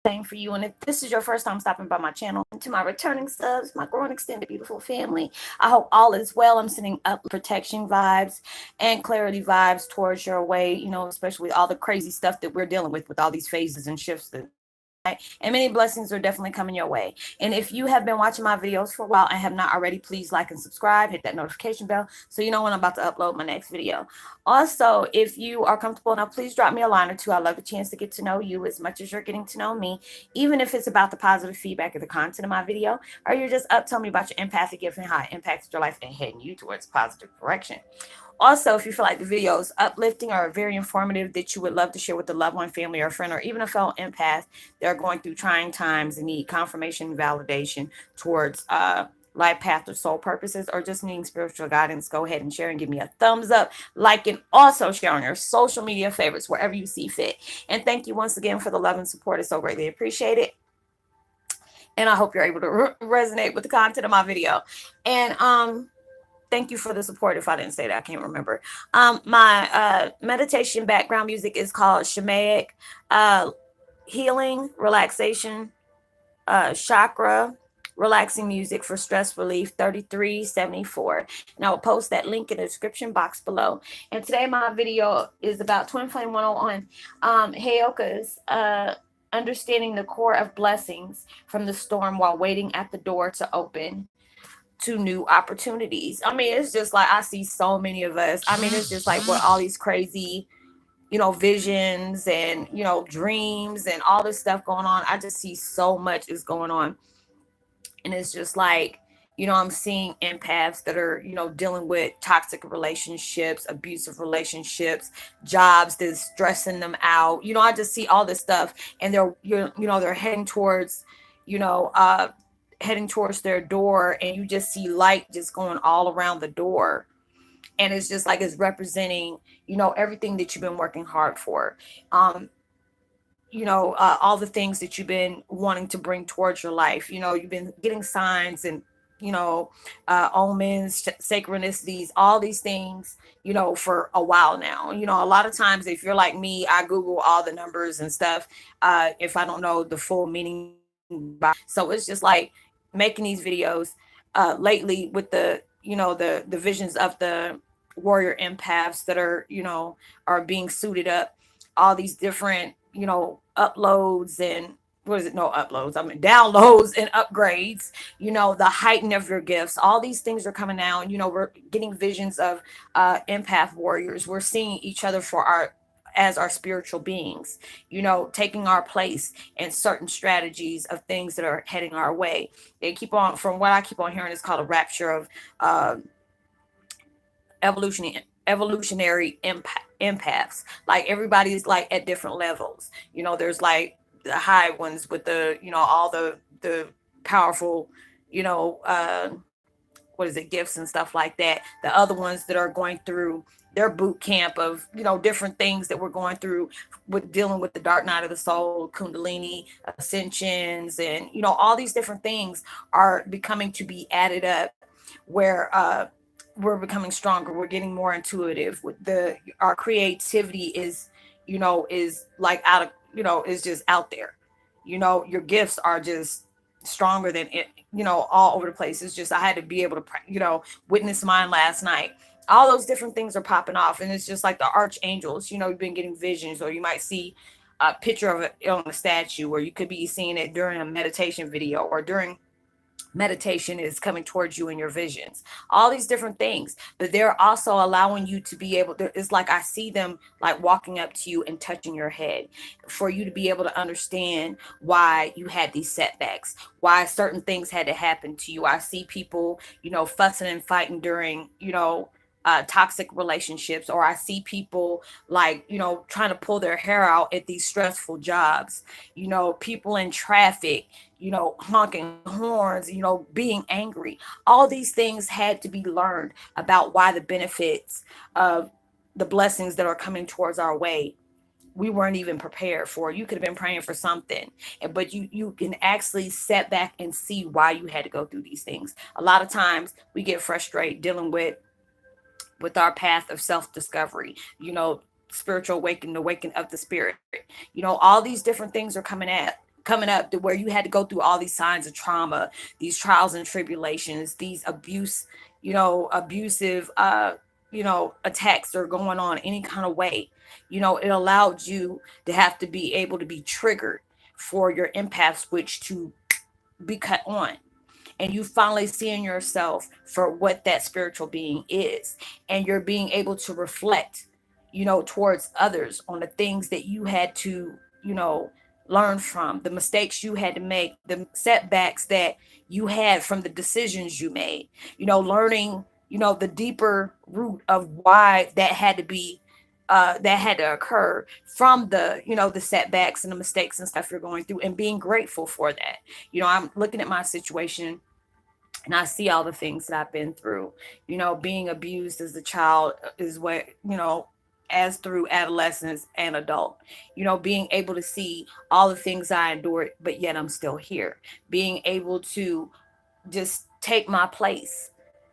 same for you. And if this is your first time stopping by my channel, and to my returning subs, my growing extended beautiful family, I hope all is well. I'm sending up protection vibes and clarity vibes towards your way, especially all the crazy stuff that we're dealing with all these phases and shifts that and many blessings are definitely coming your way. And if you have been watching my videos for a while and have not already, please like and subscribe, hit that notification bell so you know when I'm about to upload my next video. Also, if you are comfortable enough, please drop me a line or two. I love a chance to get to know you as much as you're getting to know me, even if it's about the positive feedback of the content of my video, or you're just up telling me about your empathic gift and how it impacted your life and heading you towards positive direction. Also, if you feel like the video is uplifting or very informative that you would love to share with a loved one, family, or friend, or even a fellow empath that are going through trying times and need confirmation and validation towards life path or soul purposes, or just needing spiritual guidance, go ahead and share and give me a thumbs up, like, and also share on your social media favorites wherever you see fit. And thank you once again for the love and support. It's so greatly appreciated. And I hope you're able to resonate with the content of my video. And thank you for the support. If I didn't say that, I can't remember. My meditation background music is called Shamanic Healing, Relaxation, Chakra, Relaxing Music for Stress Relief 3374. And I will post that link in the description box below. And today my video is about Twin Flame 101, Heyoka's understanding the core of blessings from the storm while waiting at the door to open to new opportunities. I mean, it's just like I see so many of us. I mean, it's just like what all these crazy, visions and, dreams and all this stuff going on. I just see so much is going on. And it's just like, I'm seeing empaths that are, dealing with toxic relationships, abusive relationships, jobs that's stressing them out. I just see all this stuff, and they're heading towards, heading towards their door, and you just see light just going all around the door. And it's just like it's representing, everything that you've been working hard for. All the things that you've been wanting to bring towards your life. You've been getting signs and, omens, synchronicities, all these things, for a while now. A lot of times, if you're like me, I Google all the numbers and stuff if I don't know the full meaning. So it's just like making these videos lately with the, the visions of the warrior empaths that are being suited up, all these different, uploads and what is it? No uploads. I mean, downloads and upgrades, the heighten of your gifts. All these things are coming out. We're getting visions of empath warriors. We're seeing each other as our spiritual beings, taking our place in certain strategies of things that are heading our way. They keep on, from what I keep on hearing, it's called a rapture of evolutionary empaths. Like everybody's like at different levels. There's like the high ones with the, all the powerful, what is it, gifts and stuff like that. The other ones that are going through their boot camp of, different things that we're going through with dealing with the dark night of the soul, kundalini, ascensions, and, all these different things are becoming to be added up where, we're becoming stronger. We're getting more intuitive with our creativity is like out of, is just out there. Your gifts are just stronger than it, all over the place. It's just, I had to be able to, witness mine last night. All those different things are popping off. And it's just like the archangels, you've been getting visions, or you might see a picture of it on a statue, or you could be seeing it during a meditation video, or during meditation is coming towards you in your visions, all these different things. But they're also allowing you to be able to, it's like I see them like walking up to you and touching your head for you to be able to understand why you had these setbacks, why certain things had to happen to you. I see people, fussing and fighting during, toxic relationships, or I see people like, trying to pull their hair out at these stressful jobs, people in traffic, honking horns, being angry. All these things had to be learned about why the benefits of the blessings that are coming towards our way we weren't even prepared for. You could have been praying for something, but you can actually set back and see why you had to go through these things. A lot of times we get frustrated dealing with our path of self-discovery, spiritual awakening, the awakening of the spirit. All these different things are coming coming up to where you had to go through all these signs of trauma, these trials and tribulations, these abusive, attacks that are going on any kind of way. It allowed you to have to be able to be triggered for your empath switch to be cut on, and you finally seeing yourself for what that spiritual being is, and you're being able to reflect towards others on the things that you had to learn from, the mistakes you had to make, the setbacks that you had from the decisions you made, learning the deeper root of why that had to be that had to occur from the setbacks and the mistakes and stuff you're going through, and being grateful for that. I'm looking at my situation, and I see all the things that I've been through. Being abused as a child is what, as through adolescence and adult, being able to see all the things I endured, but yet I'm still here. Being able to just take my place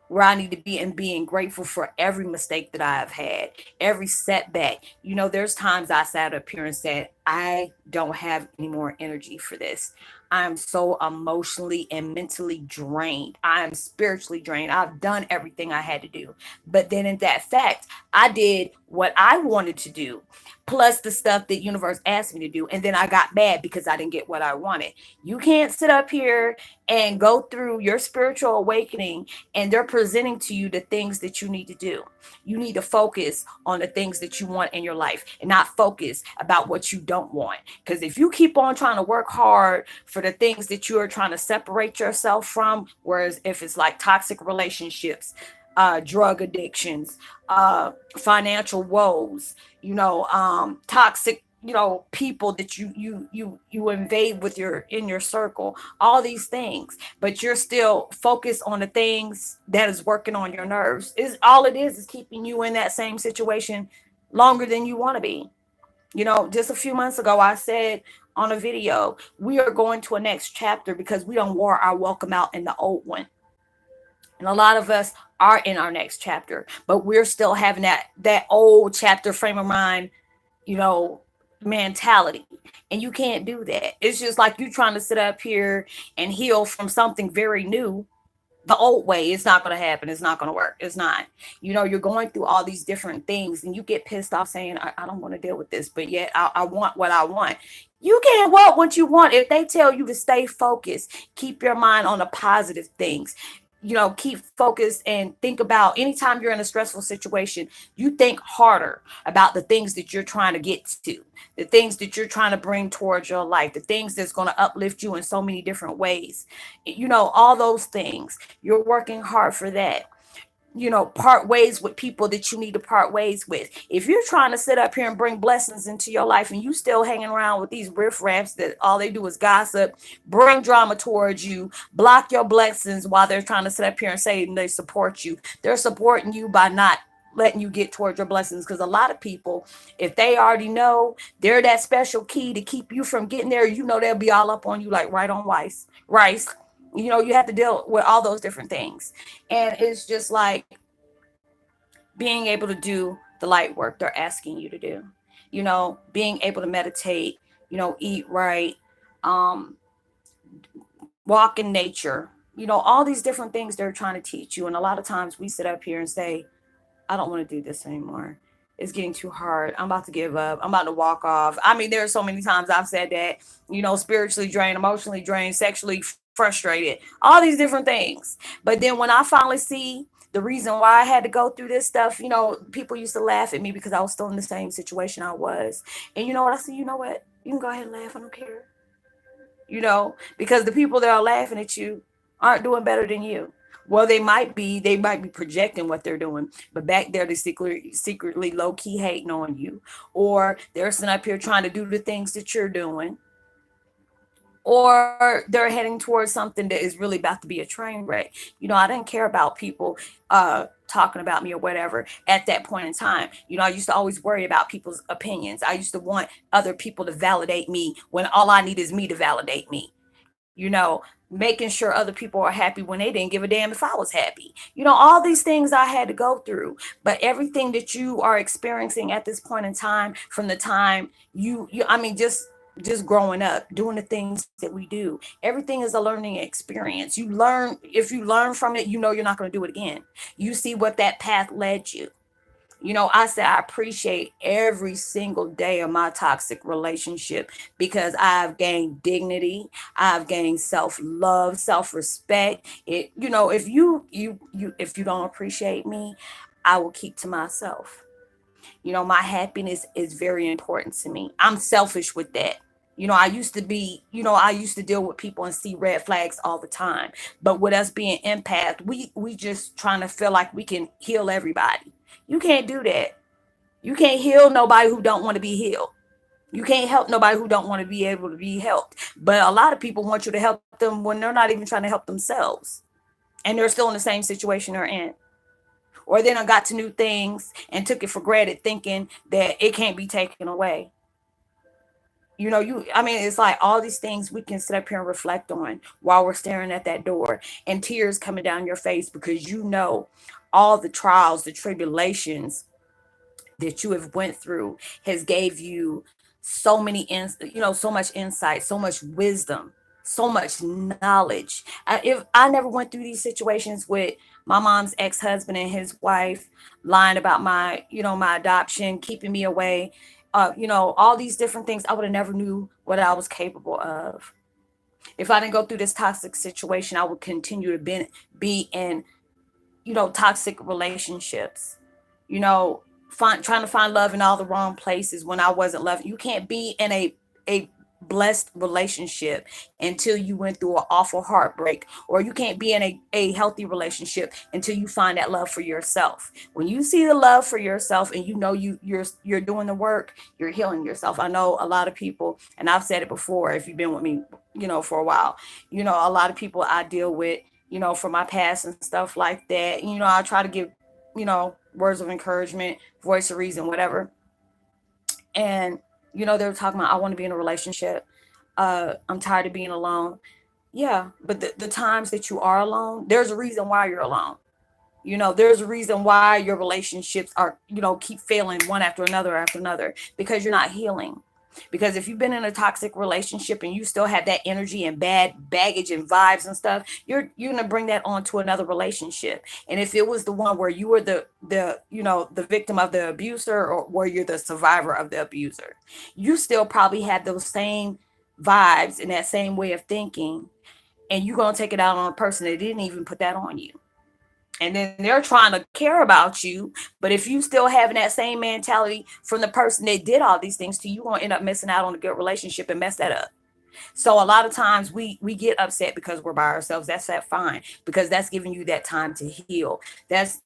where I need to be, and being grateful for every mistake that I have had, every setback. There's times I sat up here and said, I don't have any more energy for this. I'm so emotionally and mentally drained. I am spiritually drained. I've done everything I had to do. But then in that fact, I did what I wanted to do, plus the stuff that universe asked me to do. And then I got mad because I didn't get what I wanted. You can't sit up here and go through your spiritual awakening and they're presenting to you the things that you need to do. You need to focus on the things that you want in your life, and not focus about what you don't want. Because if you keep on trying to work hard for the things that you are trying to separate yourself from, whereas if it's like toxic relationships, drug addictions, financial woes, toxic, people that you invade with your in your circle, all these things, but you're still focused on the things that is working on your nerves. Is all it is keeping you in that same situation longer than you want to be. Just a few months ago, I said on a video, we are going to a next chapter because we don't wore our welcome out in the old one. And a lot of us are in our next chapter, but we're still having that old chapter frame of mind, you know, mentality. And you can't do that. It's just like you trying to sit up here and heal from something very new the old way. It's not going to happen. It's not going to work. It's not. You're going through all these different things and you get pissed off saying, I don't want to deal with this, but yet I want what I want. You can't want what you want if they tell you to stay focused. Keep your mind on the positive things. Keep focused and think about anytime you're in a stressful situation, you think harder about the things that you're trying to get to, the things that you're trying to bring towards your life, the things that's going to uplift you in so many different ways. All those things. You're working hard for that. Part ways with people that you need to part ways with. If you're trying to sit up here and bring blessings into your life and you still hanging around with these riffraffs that all they do is gossip, bring drama towards you, block your blessings while they're trying to sit up here and say they support you. They're supporting you by not letting you get towards your blessings, because a lot of people, if they already know they're that special key to keep you from getting there, they'll be all up on you like right on rice. You have to deal with all those different things. And it's just like being able to do the light work they're asking you to do, being able to meditate, eat right, um, walk in nature, all these different things they're trying to teach you. And a lot of times we sit up here and say, I don't want to do this anymore. It's getting too hard. I'm about to give up. I'm about to walk off. I mean, there are so many times I've said that, spiritually drained, emotionally drained, sexually frustrated, all these different things. But then when I finally see the reason why I had to go through this stuff, people used to laugh at me because I was still in the same situation I was. And you know what I see? You know what? You can go ahead and laugh. I don't care. Because the people that are laughing at you aren't doing better than you. Well, they might be projecting what they're doing, but back there they secretly low key hating on you, or they're sitting up here trying to do the things that you're doing, or they're heading towards something that is really about to be a train wreck. I didn't care about people talking about me or whatever at that point in time. I used to always worry about people's opinions. I used to want other people to validate me when all I need is me to validate me. Making sure other people are happy when they didn't give a damn if I was happy. All these things I had to go through. But everything that you are experiencing at this point in time, from the time just just growing up, doing the things that we do. Everything is a learning experience. You learn, if you learn from it, you know you're not going to do it again. You see what that path led you. I said I appreciate every single day of my toxic relationship because I've gained dignity, I've gained self-love, self-respect. If if you don't appreciate me, I will keep to myself. My happiness is very important to me. I'm selfish with that. I used to deal with people and see red flags all the time. But with us being empath, we just trying to feel like we can heal everybody. You can't do that. You can't heal nobody who don't want to be healed. You can't help nobody who don't want to be able to be helped. But a lot of people want you to help them when they're not even trying to help themselves. And they're still in the same situation they're in. Or then I got to new things and took it for granted thinking that it can't be taken away. It's like all these things we can sit up here and reflect on while we're staring at that door, and tears coming down your face because all the trials, the tribulations that you have went through has gave you so much insight, so much wisdom, so much knowledge. If I never went through these situations with my mom's ex-husband and his wife lying about my adoption, keeping me away, all these different things, I would have never knew what I was capable of. If I didn't go through this toxic situation, I would continue to be in toxic relationships, you know, trying to find love in all the wrong places when I wasn't loving. You can't be in a blessed relationship until you went through an awful heartbreak, or you can't be in a healthy relationship until you find that love for yourself. When you see the love for yourself and you're doing the work, you're healing yourself. I know a lot of people, and I've said it before, if you've been with me for a while, a lot of people I deal with, from my past and stuff like that. I try to give, words of encouragement, voice of reason, whatever. And, they were talking about, I want to be in a relationship. I'm tired of being alone. Yeah, but the times that you are alone, there's a reason why you're alone. There's a reason why your relationships are, keep failing one after another, because you're not healing. Because if you've been in a toxic relationship and you still have that energy and bad baggage and vibes and stuff, you're gonna bring that on to another relationship. And if it was the one where you were the victim of the abuser, or where you're the survivor of the abuser, you still probably had those same vibes and that same way of thinking, and you're gonna take it out on a person that didn't even put that on you. And then they're trying to care about you, but if you still having that same mentality from the person that did all these things to you, you're gonna end up missing out on a good relationship and mess that up. So a lot of times we get upset because we're by ourselves. That's that fine, because that's giving you that time to heal. That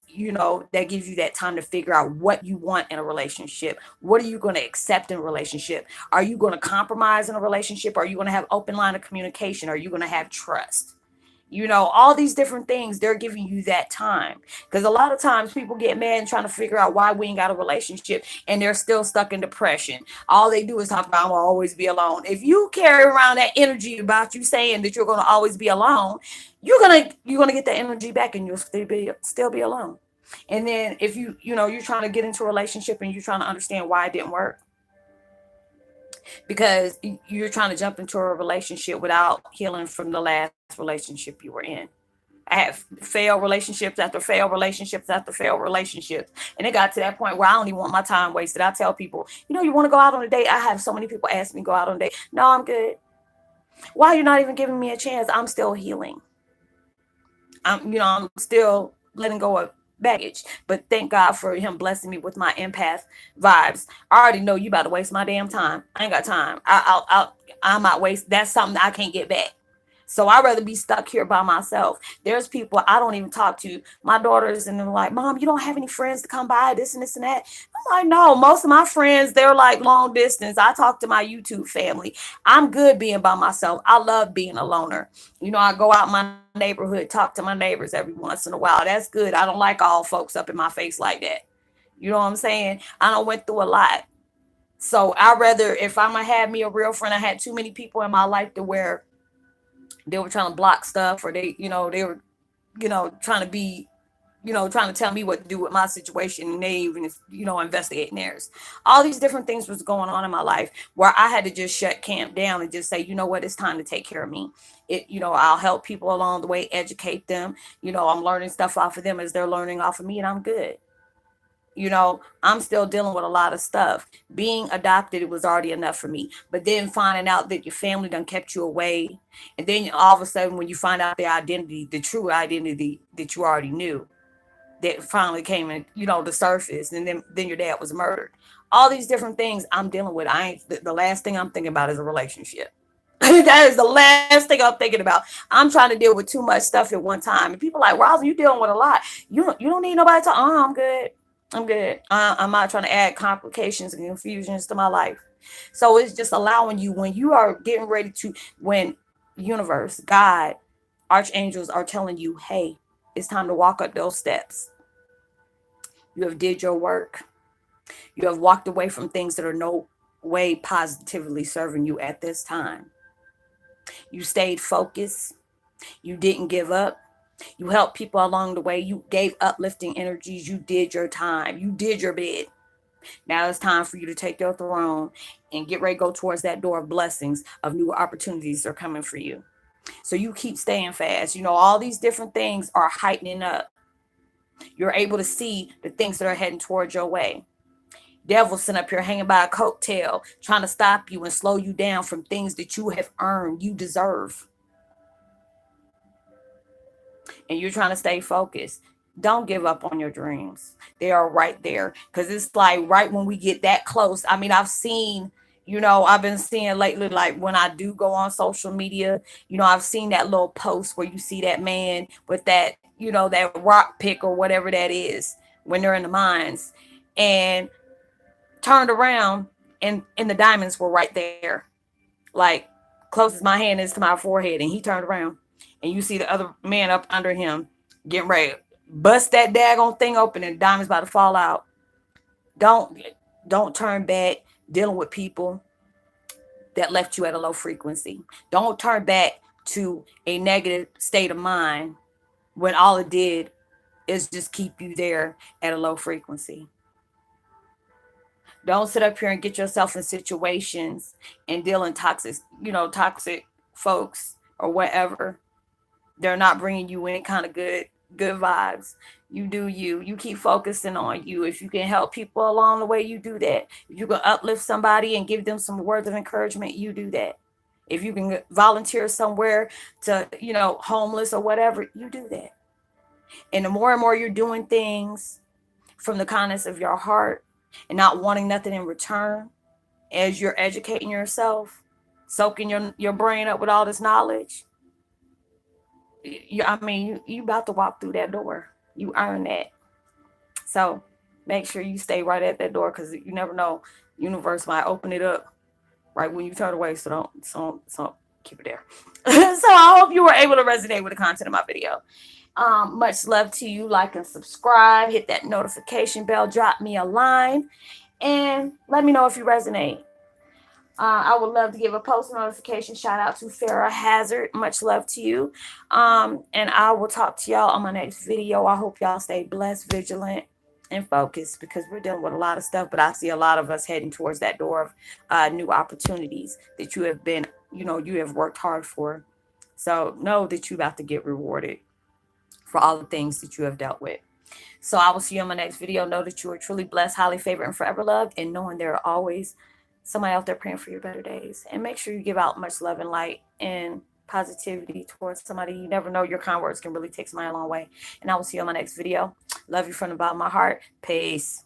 gives you that time to figure out what you want in a relationship. What are you going to accept in a relationship? Are you going to compromise in a relationship? Are you going to have open line of communication? Are you going to have trust? All these different things, they're giving you that time. Because a lot of times people get mad and trying to figure out why we ain't got a relationship, and they're still stuck in depression. All they do is talk about, I'm gonna always be alone. If you carry around that energy about you saying that you're gonna always be alone, you're gonna get that energy back, and you'll still be alone. And then if you're trying to get into a relationship and you're trying to understand why it didn't work, because you're trying to jump into a relationship without healing from the last relationship you were in. I have failed relationships after failed relationships after failed relationships. And it got to that point where I don't even want my time wasted. I tell people, you want to go out on a date? I have so many people ask me to go out on a date. No, I'm good. Why are you not even giving me a chance? I'm still healing. I'm still letting go of baggage. But thank God for him blessing me with my empath vibes. I already know you about to waste my damn time. I ain't got time. I'm not waste. That's something I can't get back. So I'd rather be stuck here by myself. There's people I don't even talk to. My daughters, and they're like, Mom, you don't have any friends to come by, this and this and that. I'm like, no, most of my friends, they're like long distance. I talk to my YouTube family. I'm good being by myself. I love being a loner. I go out in my neighborhood, talk to my neighbors every once in a while. That's good. I don't like all folks up in my face like that. You know what I'm saying? I don't went through a lot. So I'd rather, if I'm gonna have me a real friend, I had too many people in my life to where they were trying to block stuff, or they were, trying to be trying to tell me what to do with my situation, and they even, investigating theirs. All these different things was going on in my life where I had to just shut camp down and just say, you know what, it's time to take care of me. I'll help people along the way, educate them. I'm learning stuff off of them as they're learning off of me, and I'm good. I'm still dealing with a lot of stuff. Being adopted, it was already enough for me. But then finding out that your family done kept you away, and then all of a sudden, when you find out their identity, the true identity that you already knew, that finally came in, the surface, and then your dad was murdered. All these different things I'm dealing with. I ain't the last thing I'm thinking about is a relationship. That is the last thing I'm thinking about. I'm trying to deal with too much stuff at one time, and people are like, Roslyn, you dealing with a lot. You don't need nobody to. I'm good. I'm good. I'm not trying to add complications and confusions to my life. So it's just allowing you, when you are getting ready to, when universe, God, archangels are telling you, hey, it's time to walk up those steps. You have did your work. You have walked away from things that are no way positively serving you at this time. You stayed focused. You didn't give up. You helped people along the way. You gave uplifting energies. You did your time. You did your bid. Now it's time for you to take your throne and get ready to go towards that door of blessings, of new opportunities that are coming for you. So you keep staying fast. All these different things are heightening up. You're able to see the things that are heading towards your way. Devil sitting up here hanging by a coattail, trying to stop you and slow you down from things that you have earned, you deserve. And you're trying to stay focused. Don't give up on your dreams. They are right there. Because it's like right when we get that close. I mean, I've been seeing lately, like when I do go on social media, I've seen that little post where you see that man with that, that rock pick or whatever that is when they're in the mines, and turned around, and the diamonds were right there. Like close as my hand is to my forehead, and he turned around, and you see the other man up under him getting ready to bust that daggone thing open, and diamonds about to fall out. Don't don't turn back dealing with people that left you at a low frequency. Don't turn back to a negative state of mind when all it did is just keep you there at a low frequency. Don't sit up here and get yourself in situations and deal in toxic folks or whatever. They're not bringing you any kind of good vibes. You do you. You keep focusing on you. If you can help people along the way, you do that. If you can uplift somebody and give them some words of encouragement, you do that. If you can volunteer somewhere to, homeless or whatever, you do that. And the more and more you're doing things from the kindness of your heart and not wanting nothing in return, as you're educating yourself, soaking your brain up with all this knowledge, you about to walk through that door. You earn that. So make sure you stay right at that door, because you never know. Universe might open it up right when you turn away. So don't keep it there. So I hope you were able to resonate with the content of my video. Much love to you. Like and subscribe. Hit that notification bell. Drop me a line and let me know if you resonate. I would love to give a post notification shout out to Farrah Hazard. Much love to you. And I will talk to y'all on my next video. I hope y'all stay blessed, vigilant, and focused, because we're dealing with a lot of stuff, but I see a lot of us heading towards that door of new opportunities that you have worked hard for. So know that you're about to get rewarded for all the things that you have dealt with. So I will see you on my next video. Know that you are truly blessed, highly favored, and forever loved, and knowing there are always somebody out there praying for your better days. And make sure you give out much love and light and positivity towards somebody. You never know, your kind words can really take somebody a long way. And I will see you on my next video. Love you from the bottom of my heart. Peace.